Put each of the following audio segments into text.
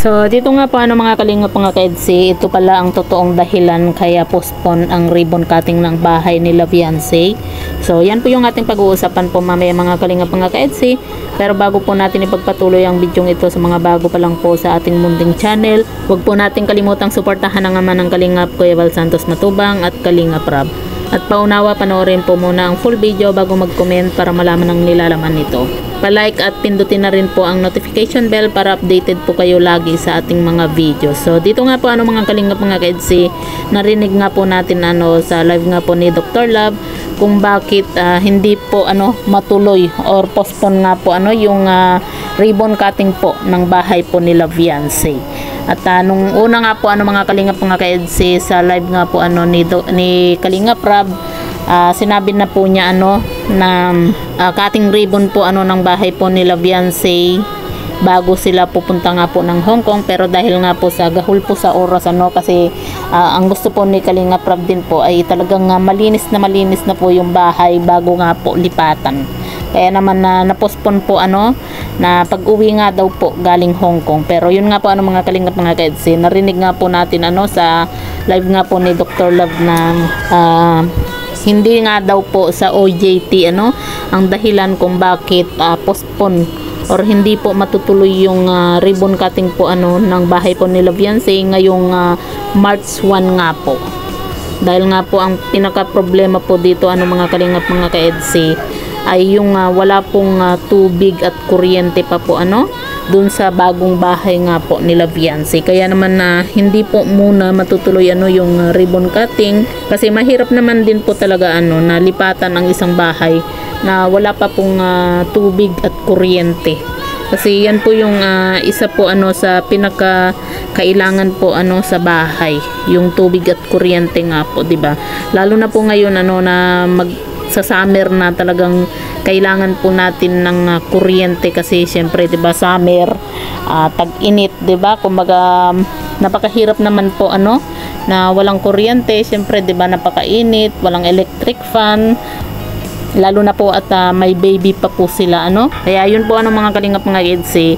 So dito nga po mga kalingap mga ka-EDC, ito pala ang totoong dahilan kaya postpone ang ribbon cutting ng bahay nila Viancy. So yan po yung ating pag-uusapan po mamaya mga kalingap mga ka-EDC. Pero bago po natin ipagpatuloy ang video ito sa mga bago pa lang po sa ating munting channel, huwag po natin kalimutang suportahan ang ama ng Kalingap Kuya Val Santos Matubang at Kalingap Rab. At paunawa, panoorin po muna ang full video bago mag-comment para malaman ang nilalaman nito. Pa-like at pindutin na rin po ang notification bell para updated po kayo lagi sa ating mga videos. So dito nga po mga kalingap mga ka-EDC, narinig nga po natin sa live nga po ni Dr. Love kung bakit hindi po matuloy or postpone nga po yung ribbon cutting po ng bahay po nila Viancy. At nung una nga po mga kalingap mga ka-EDC sa live nga po ni Kalingap Rab, sinabi na po niya na cutting ribbon po ng bahay po nila Viancy bago sila pupunta nga po ng Hong Kong. Pero dahil nga po sa gahol po sa oras kasi ang gusto po ni Kalingap Rab din po ay talagang malinis na po yung bahay bago nga po lipatan. Kaya naman na-postpone po na pag-uwi nga daw po galing Hong Kong. Pero yun nga po mga kalingap mga ka-EDC, narinig nga po natin sa live nga po ni Dr. Love na hindi nga daw po sa OJT ang dahilan kung bakit postpone or hindi po matutuloy yung ribbon cutting po ng bahay po nila Viancy ngayong March 1 nga po. Dahil nga po ang pinaka problema po dito mga kalingap mga ka-EDC ay yung wala pong tubig at kuryente pa po dun sa bagong bahay nga po nila Viancy. Kaya naman hindi po muna matutuloy yung ribbon cutting kasi mahirap naman din po talaga na lipatan ang isang bahay na wala pa pong tubig at kuryente. Kasi yan po yung isa po sa pinaka kailangan po sa bahay, yung tubig at kuryente nga po, 'di ba? Lalo na po ngayon na sa summer na talagang kailangan po natin ng kuryente kasi syempre 'di ba summer, tag-init 'di ba? Kumbaga napakahirap naman po na walang kuryente, syempre 'di ba napakainit, walang electric fan. Lalo na po at may baby pa po sila Kaya yun po mga kalingap mga EDC,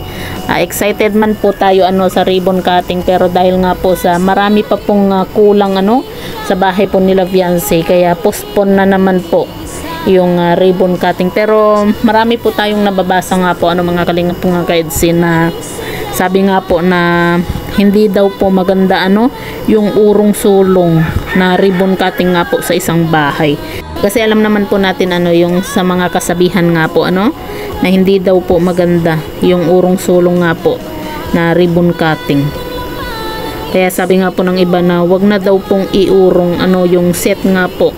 excited man po tayo sa ribbon cutting, pero dahil nga po sa marami pa pong kulang sa bahay po nila Viancy, kaya postpone na naman po yung ribbon cutting. Pero marami po tayong nababasa nga po mga kalingap mga ka-EDC na sabi nga po na hindi daw po maganda yung urong sulong na ribbon cutting nga po sa isang bahay. Kasi alam naman po natin yung sa mga kasabihan nga po na hindi daw po maganda yung urong sulong nga po na ribbon cutting. Kaya sabi nga po ng iba na wag na daw pong iurong yung set nga po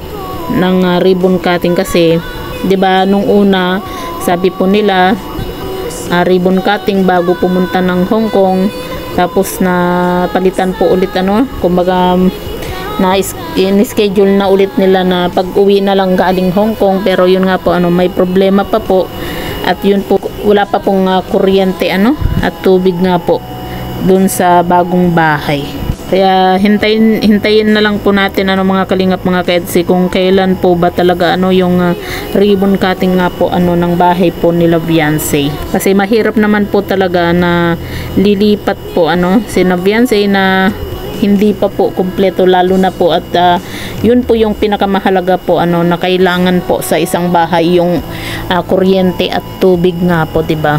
ng ribbon cutting kasi 'di ba nung una sabi po nila ribbon cutting bago pumunta ng Hong Kong, tapos na palitan po ulit kumbaga na in-schedule na ulit nila na pag-uwi na lang galing Hong Kong. Pero yun nga po may problema pa po at yun po wala pa pong kuryente at tubig nga po dun sa bagong bahay. Kaya hintayin na lang po natin mga kalingap mga ka-EDC kung kailan po ba talaga yung ribbon cutting nga po ng bahay po nila Viancy. Kasi mahirap naman po talaga na lilipat po si Viancy na hindi pa po kumpleto, lalo na po at yun po yung pinakamahalaga po na kailangan po sa isang bahay, yung kuryente at tubig nga po, 'di ba?